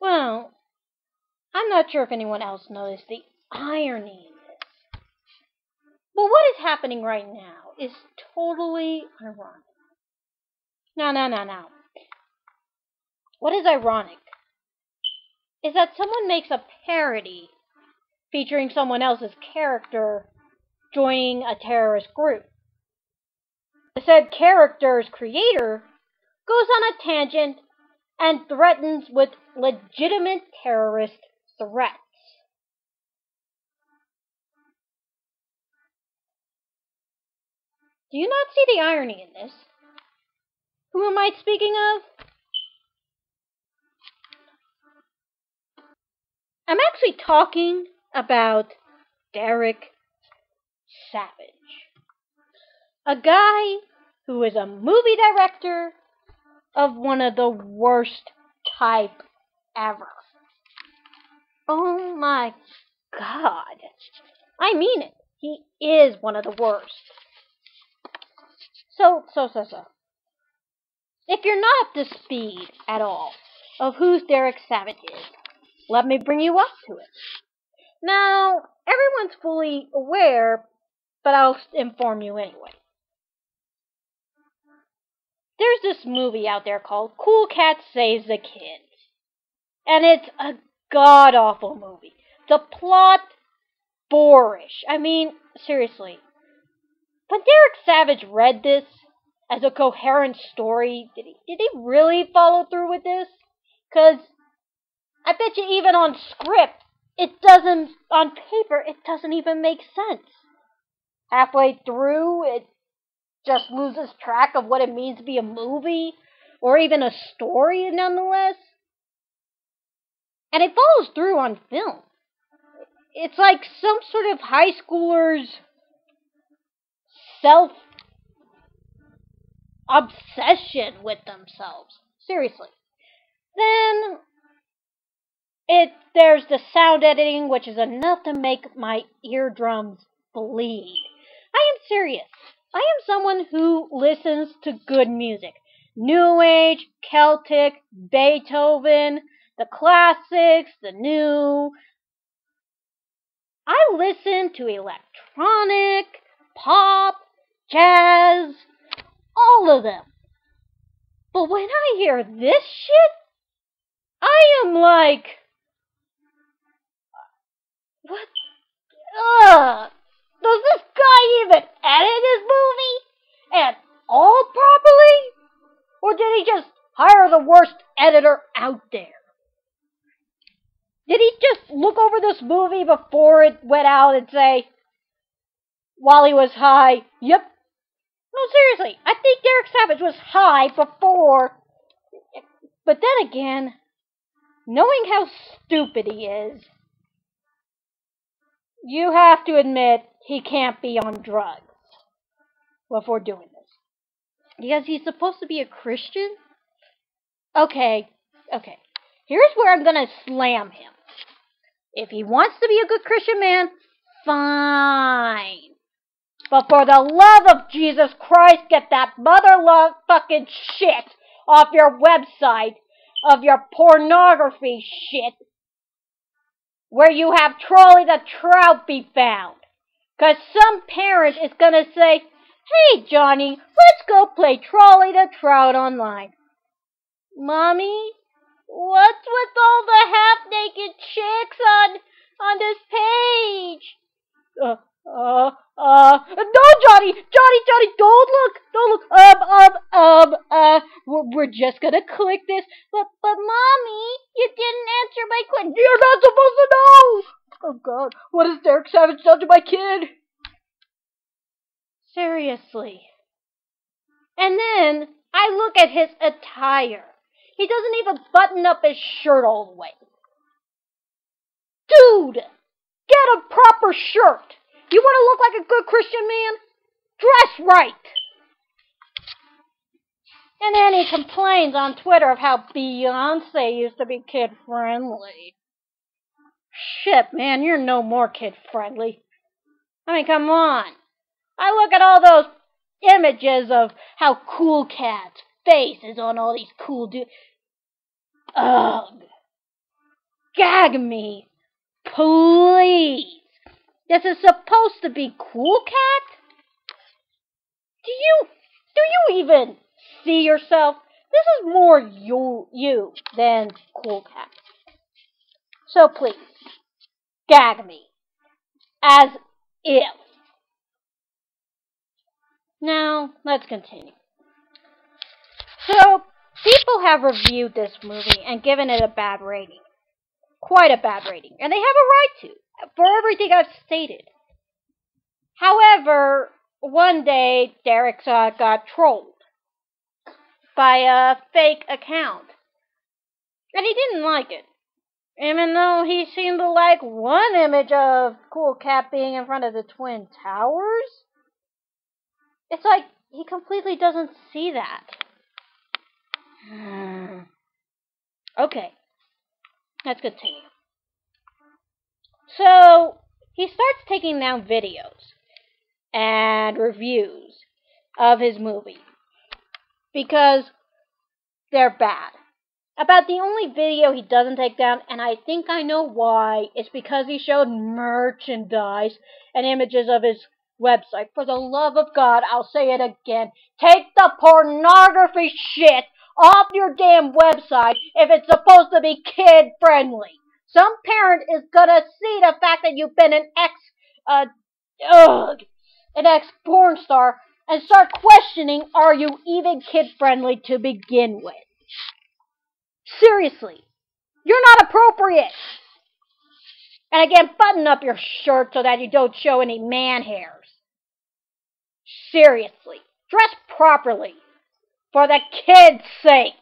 Well, I'm not sure if anyone else noticed the irony in this. But what is happening right now is totally ironic. No. What is ironic is that someone makes a parody featuring someone else's character joining a terrorist group. The said character's creator goes on a tangent and threatens with legitimate terrorist threats. Do you not see the irony in this? Who am I speaking of? I'm actually talking about Derek Savage, a guy who is a movie director of one of the worst type ever. Oh my God. I mean it. He is one of the worst. So. If you're not up to speed at all of who Derek Savage is, let me bring you up to it. Now, everyone's fully aware, but I'll inform you anyway. There's this movie out there called Cool Cat Saves the Kids. And it's a god-awful movie. The plot, boorish. I mean, seriously. When Derek Savage read this as a coherent story, did he really follow through with this? Because I bet you even on script, on paper, it doesn't even make sense. Halfway through, it just loses track of what it means to be a movie, or even a story nonetheless. And it follows through on film. It's like some sort of high schooler's self-obsession with themselves. Seriously. Then there's the sound editing, which is enough to make my eardrums bleed. I am serious. I am someone who listens to good music. New Age, Celtic, Beethoven, the classics, the new. I listen to electronic, pop, jazz, all of them. But when I hear this shit, I am like, what? Does this guy even edit his movie at all properly? Or did he just hire the worst editor out there? Did he just look over this movie before it went out and say, while he was high, yep? No, seriously, I think Derek Savage was high before. But then again, knowing how stupid he is, you have to admit he can't be on drugs before doing this. Because he's supposed to be a Christian? Okay. Here's where I'm gonna slam him. If he wants to be a good Christian man, fine. But for the love of Jesus Christ, get that mother fucking shit off your website of your pornography shit where you have Trolley the Trout be found. Because some parent is going to say, hey, Johnny, let's go play Trolley the Trout online. Mommy, what's with all the half-naked chicks on this page? No, Johnny, don't look. We're just gonna click this. But Mommy, you didn't answer my question. You're not supposed to know. Oh God, what has Derek Savage done to my kid? Seriously. And then I look at his attire. He doesn't even button up his shirt all the way. Dude, get a proper shirt. You want to look like a good Christian man? Dress right. And then he complains on Twitter of how Beyonce used to be kid-friendly. Shit, man, you're no more kid-friendly. I mean, come on. I look at all those images of how Cool Cat faces on all these cool dudes. Ugh. Gag me. Please. This is supposed to be Cool Cat? Do you even see yourself? This is more you than Cool Cat. So please, gag me. As if. Now, let's continue. So, people have reviewed this movie and given it a bad rating. Quite a bad rating. And they have a right to, for everything I've stated. However, one day, Derek got trolled by a fake account. And he didn't like it. Even though he seemed to like one image of Cool Cat being in front of the Twin Towers. It's like he completely doesn't see that. Okay, let's continue. So, he starts taking down videos and reviews of his movie because they're bad. About the only video he doesn't take down, and I think I know why, it's because he showed merchandise and images of his website. For the love of God, I'll say it again. Take the pornography shit off your damn website if it's supposed to be kid-friendly. Some parent is gonna see the fact that you've been an ex-porn star and start questioning, are you even kid-friendly to begin with? Seriously, you're not appropriate. And again, button up your shirt so that you don't show any man hairs. Seriously, dress properly, for the kids' sake.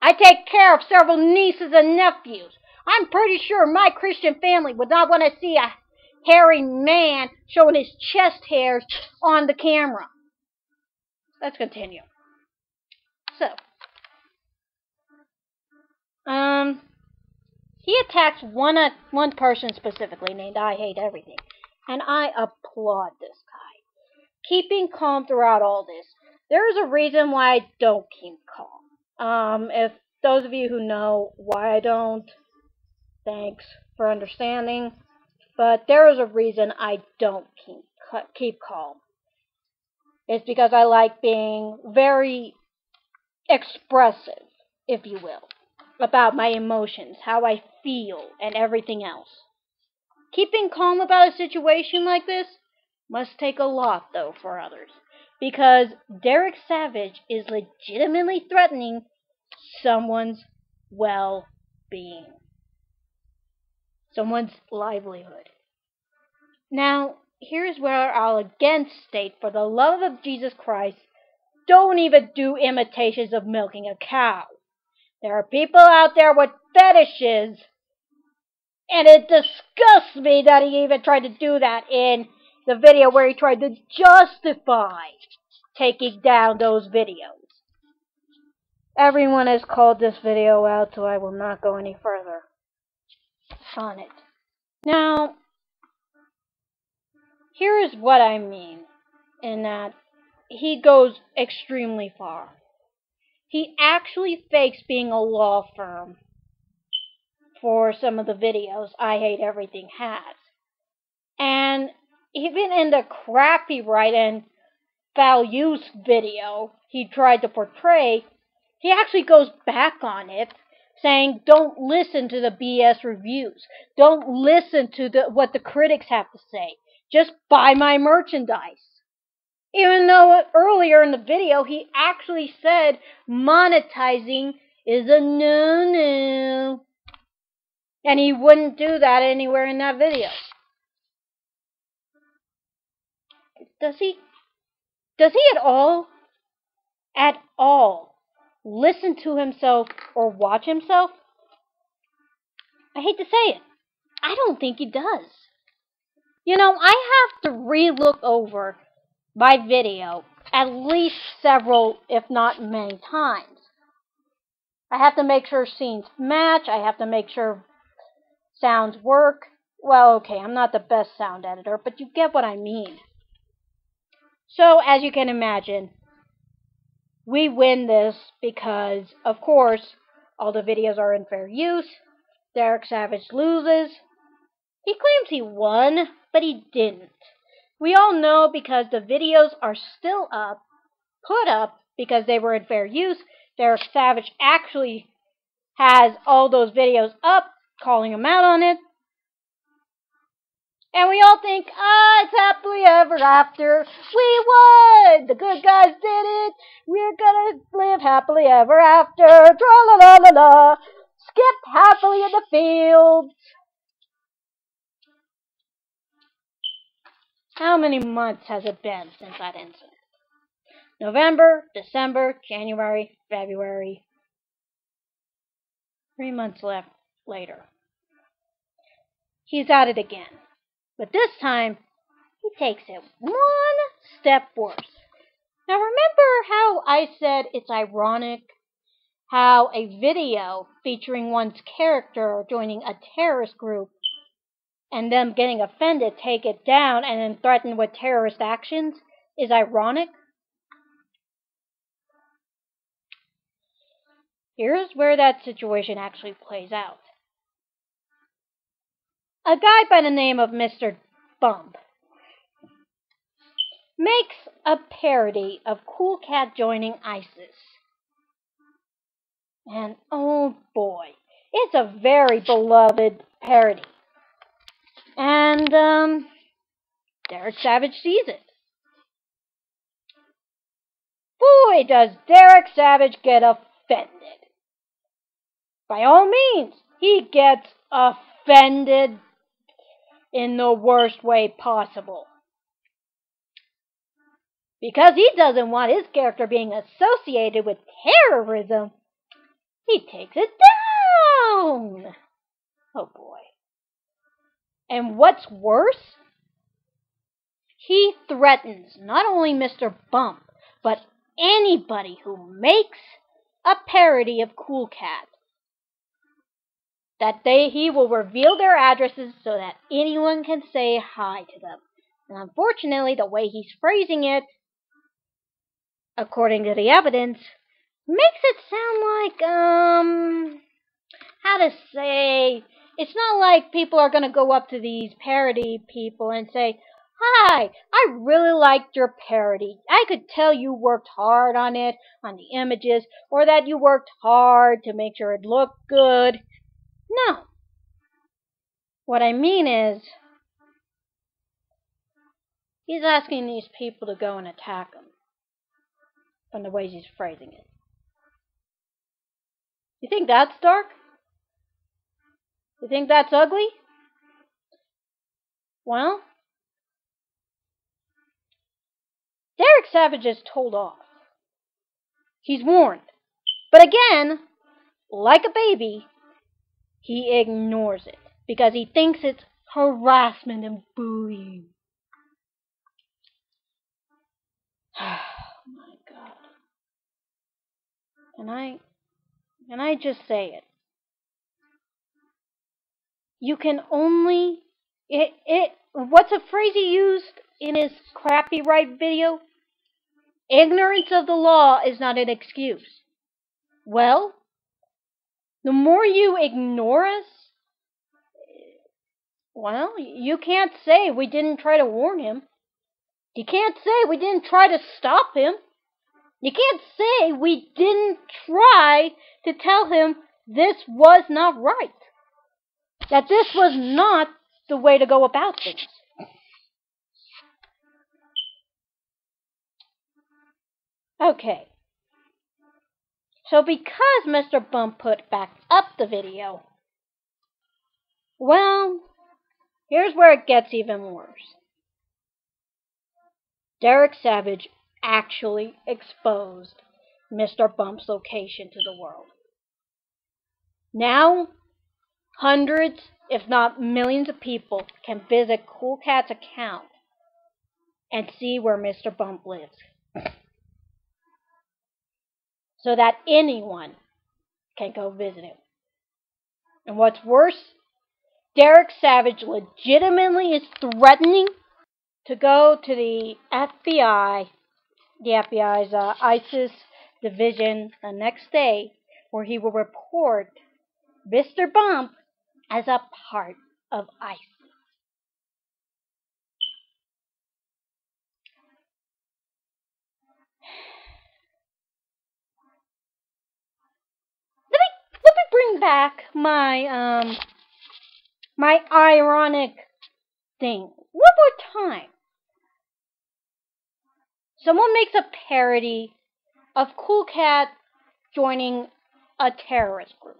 I take care of several nieces and nephews. I'm pretty sure my Christian family would not want to see a hairy man showing his chest hairs on the camera. Let's continue. So, he attacks one person specifically named I Hate Everything, and I applaud this guy. Keeping calm throughout all this. There is a reason why I don't keep calm. If those of you who know why I don't, thanks for understanding. But there is a reason I don't keep calm. It's because I like being very expressive, if you will, about my emotions, how I feel, and everything else. Keeping calm about a situation like this must take a lot, though, for others. Because Derek Savage is legitimately threatening someone's well-being. Someone's livelihood. Now, here's where I'll again state, for the love of Jesus Christ, don't even do imitations of milking a cow. There are people out there with fetishes, and it disgusts me that he even tried to do that in the video where he tried to justify taking down those videos. Everyone has called this video out, so I will not go any further on it. Now, here is what I mean, in that he goes extremely far. He actually fakes being a law firm for some of the videos I Hate Everything has. And even in the crappy and foul use video he tried to portray, he actually goes back on it, saying, don't listen to the BS reviews. Don't listen to what the critics have to say. Just buy my merchandise. Even though earlier in the video he actually said monetizing is a no-no. And he wouldn't do that anywhere in that video. Does he at all listen to himself or watch himself? I hate to say it. I don't think he does. You know, I have to re-look over my video at least several, if not many times. I have to make sure scenes match. I have to make sure sounds work. Well, okay, I'm not the best sound editor, but you get what I mean. So, as you can imagine, we win this because, of course, all the videos are in fair use. Derek Savage loses. He claims he won, but he didn't. We all know because the videos are still up, put up because they were in fair use. Derek Savage actually has all those videos up, calling him out on it. And we all think, it's happily ever after. We won! The good guys did it! We're gonna live happily ever after. Tra-la-la-la-la! Skip happily in the fields. How many months has it been since that incident? November, December, January, February. 3 months left later. He's at it again. But this time, he takes it one step worse. Now remember how I said it's ironic how a video featuring one's character joining a terrorist group and them getting offended take it down and then threaten with terrorist actions is ironic? Here's where that situation actually plays out. A guy by the name of Mr. Bump makes a parody of Cool Cat joining ISIS. And oh boy, it's a very beloved parody. And Derek Savage sees it. Boy, does Derek Savage get offended. By all means, he gets offended in the worst way possible. Because he doesn't want his character being associated with terrorism, he takes it down. Oh boy. And what's worse, he threatens not only Mr. Bump, but anybody who makes a parody of Cool Cat. That he will reveal their addresses so that anyone can say hi to them. And unfortunately, the way he's phrasing it, according to the evidence, makes it sound like, how to say, it's not like people are going to go up to these parody people and say, hi, I really liked your parody. I could tell you worked hard on it, on the images, or that you worked hard to make sure it looked good. No. What I mean is, he's asking these people to go and attack him from the ways he's phrasing it. You think that's dark? You think that's ugly? Well, Derek Savage is told off. He's warned. But again, like a baby, he ignores it because he thinks it's harassment and bullying. Oh my God. Can I just say it? You can only... What's a phrase he used in his crappy right video? Ignorance of the law is not an excuse. Well, the more you ignore us, well, you can't say we didn't try to warn him. You can't say we didn't try to stop him. You can't say we didn't try to tell him this was not right. That this was not the way to go about things. Okay. So because Mr. Bump put back up the video, well, here's where it gets even worse. Derek Savage actually exposed Mr. Bump's location to the world. Now, hundreds, if not millions of people can visit Cool Cat's account and see where Mr. Bump lives. So that anyone can go visit him. And what's worse, Derek Savage legitimately is threatening to go to the FBI, the FBI's ISIS division the next day, where he will report Mr. Bump as a part of ISIS. Let me bring back my my ironic thing one more time. Someone makes a parody of Cool Cat joining a terrorist group.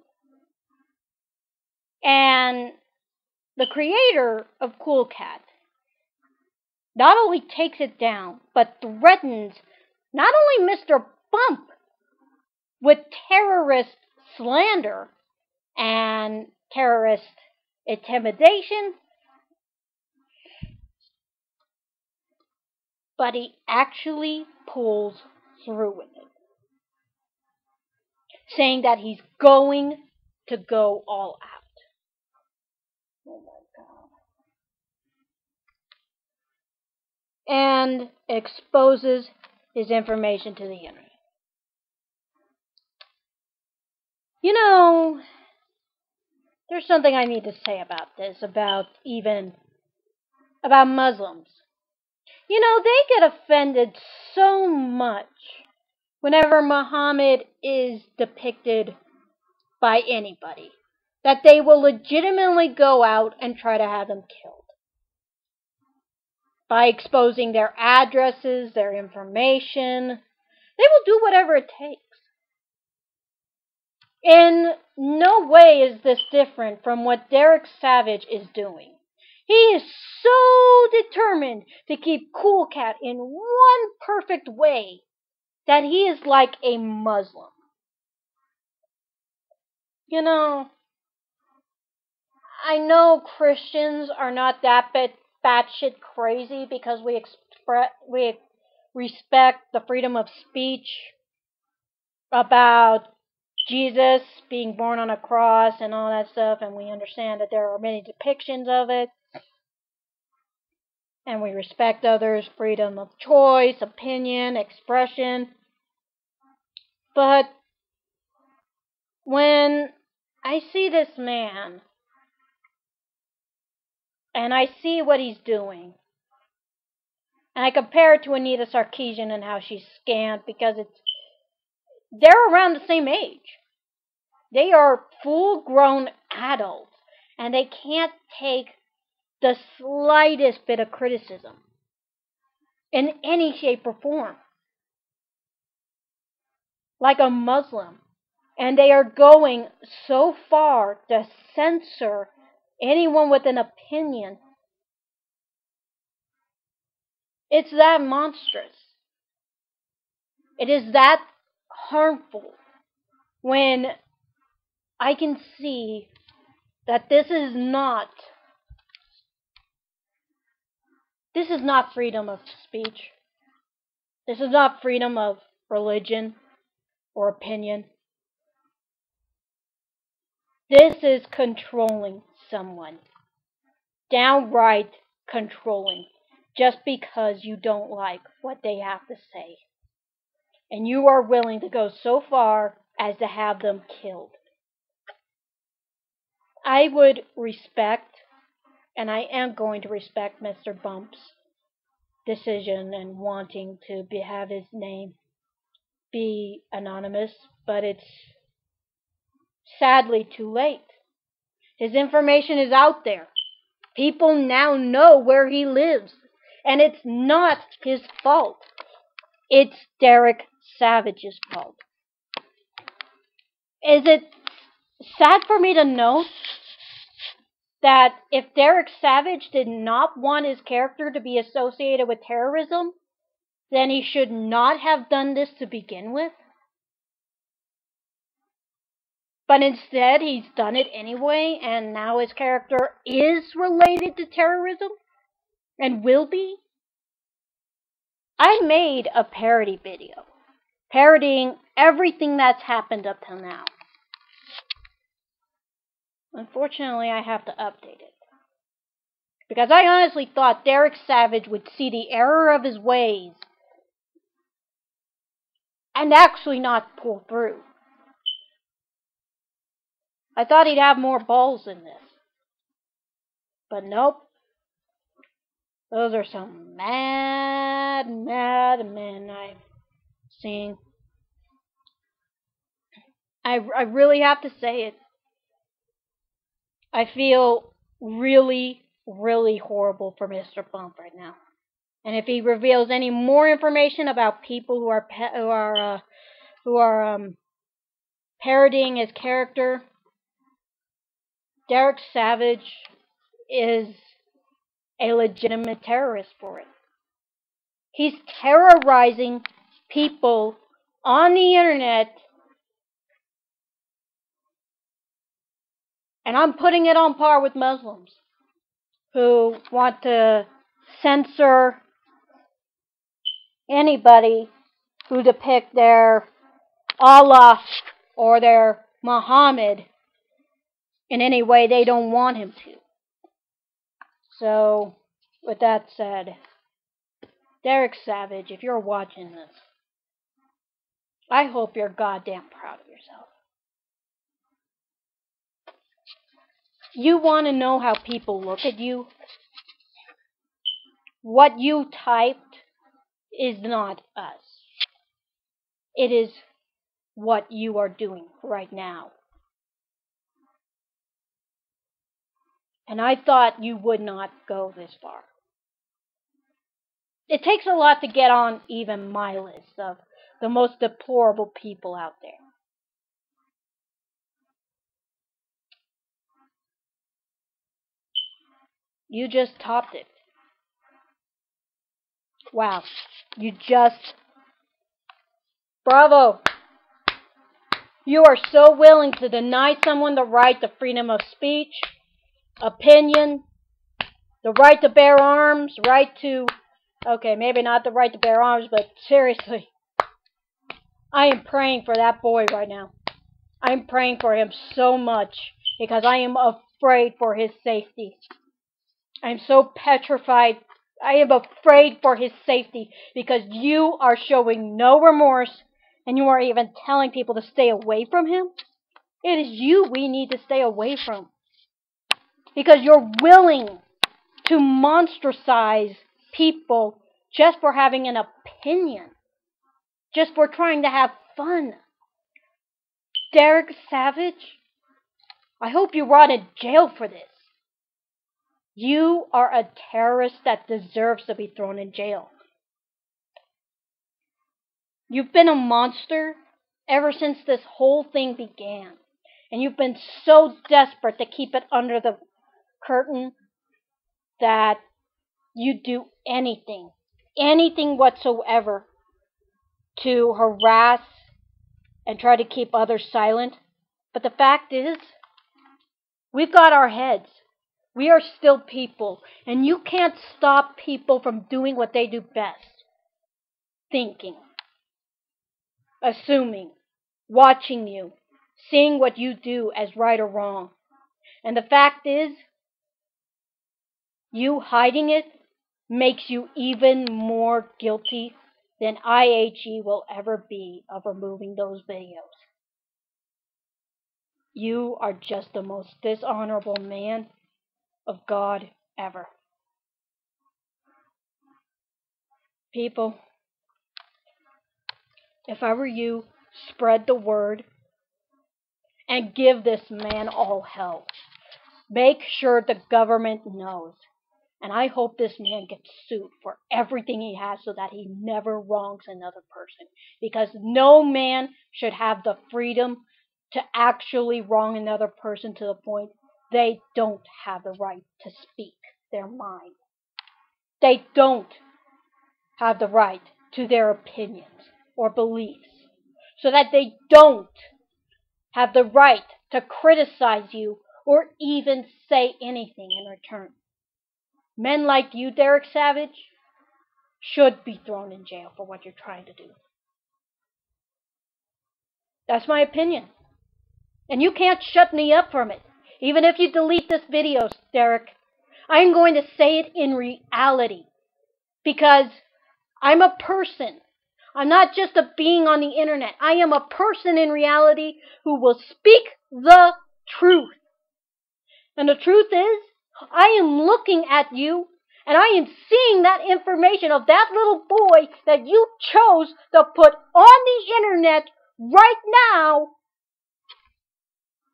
And the creator of Cool Cat not only takes it down, but threatens not only Mr. Bump with terrorist slander and terrorist intimidation, but he actually pulls through with it, saying that he's going to go all out. Oh my God. And exposes his information to the internet. You know, there's something I need to say about this, about Muslims. You know, they get offended so much whenever Muhammad is depicted by anybody that they will legitimately go out and try to have him killed by exposing their addresses, their information. They will do whatever it takes. In no way is this different from what Derek Savage is doing. He is so determined to keep Cool Cat in one perfect way that he is like a Muslim. You know, I know Christians are not that batshit crazy because we respect the freedom of speech about Jesus being born on a cross and all that stuff, and we understand that there are many depictions of it. And we respect others' freedom of choice, opinion, expression. But when I see this man, and I see what he's doing, and I compare it to Anita Sarkeesian and how she's scant, because they're around the same age. They are full-grown adults, and they can't take the slightest bit of criticism in any shape or form. Like a Muslim. And they are going so far to censor anyone with an opinion. It's that monstrous. It is that harmful when I can see that this is not freedom of speech. This is not freedom of religion or opinion. This is controlling someone. Downright controlling. Just because you don't like what they have to say. And you are willing to go so far as to have them killed. I would respect, and I am going to respect Mr. Bump's decision and wanting to have his name be anonymous, but it's sadly too late. His information is out there. People now know where he lives, and it's not his fault. It's Derek Savage's fault. Is it sad for me to note that if Derek Savage did not want his character to be associated with terrorism, then he should not have done this to begin with? But instead, he's done it anyway, and now his character is related to terrorism, and will be? I made a parody video, parodying everything that's happened up till now. Unfortunately, I have to update it. Because I honestly thought Derek Savage would see the error of his ways and actually not pull through. I thought he'd have more balls in this. But nope. Those are some mad men I've seen. I really have to say it. I feel really horrible for Mr. Bump right now. And if he reveals any more information about people who are parodying his character, Derek Savage is a legitimate terrorist for it. He's terrorizing people on the internet, and I'm putting it on par with Muslims who want to censor anybody who depict their Allah or their Muhammad in any way they don't want him to. So, with that said, Derek Savage, if you're watching this, I hope you're goddamn proud of yourself. You want to know how people look at you? What you typed is not us. It is what you are doing right now. And I thought you would not go this far. It takes a lot to get on even my list of the most deplorable people out there. You just topped it. Wow. Bravo. You are so willing to deny someone the right to freedom of speech, opinion, the right to bear arms, okay, maybe not the right to bear arms, but seriously, I am praying for that boy right now. I'm praying for him so much because I am afraid for his safety. I'm so petrified. I am afraid for his safety because you are showing no remorse and you are even telling people to stay away from him. It is you we need to stay away from. Because you're willing to monstrosize people just for having an opinion. Just for trying to have fun. Derek Savage, I hope you rot in jail for this. You are a terrorist that deserves to be thrown in jail. You've been a monster ever since this whole thing began. And you've been so desperate to keep it under the curtain that you do anything whatsoever to harass and try to keep others silent. But the fact is, we've got our heads. We are still people, and you can't stop people from doing what they do best. Thinking, assuming, watching you, seeing what you do as right or wrong. And the fact is, you hiding it makes you even more guilty than IHE will ever be of removing those videos. You are just the most dishonorable man of God ever. People, if I were you, spread the word and give this man all hell. Make sure the government knows. And I hope this man gets sued for everything he has so that he never wrongs another person. Because no man should have the freedom to actually wrong another person to the point they don't have the right to speak their mind. They don't have the right to their opinions or beliefs. So that they don't have the right to criticize you or even say anything in return. Men like you, Derek Savage, should be thrown in jail for what you're trying to do. That's my opinion. And you can't shut me up from it. Even if you delete this video, Derek, I'm going to say it in reality. Because I'm a person. I'm not just a being on the internet. I am a person in reality who will speak the truth. And the truth is, I am looking at you, and I am seeing that information of that little boy that you chose to put on the internet right now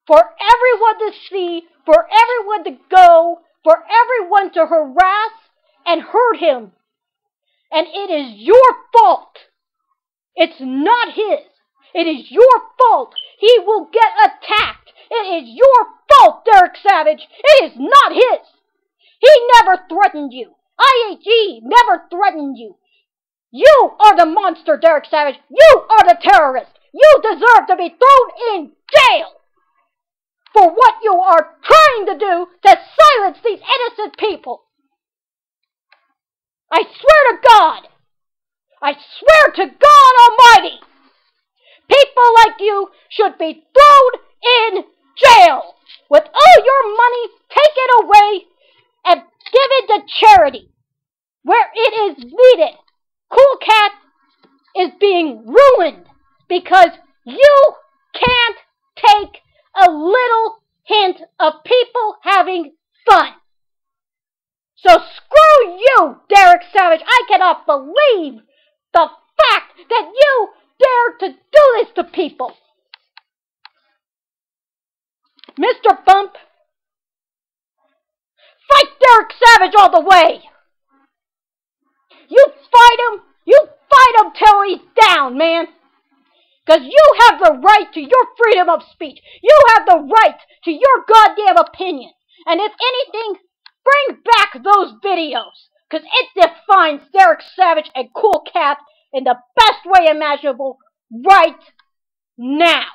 for everyone to see, for everyone to go, for everyone to harass and hurt him. And it is your fault. It's not his. It is your fault. He will get attacked. It is your fault, Derek Savage. It is not his. He never threatened you. IHE never threatened you. You are the monster, Derek Savage. You are the terrorist. You deserve to be thrown in jail for what you are trying to do to silence these innocent people. I swear to God. I swear to God Almighty. People like you should be thrown in jail with all your money taken away and given to charity where it is needed. Cool Cat is being ruined because you can't take a little hint of people having fun. So screw you, Derek Savage. I cannot believe the fact that you dare to do this to people. Mr. Bump, fight Derek Savage all the way. You fight him till he's down, man. Because you have the right to your freedom of speech. You have the right to your goddamn opinion. And if anything, bring back those videos. Because it defines Derek Savage and Cool Cat in the best way imaginable right now.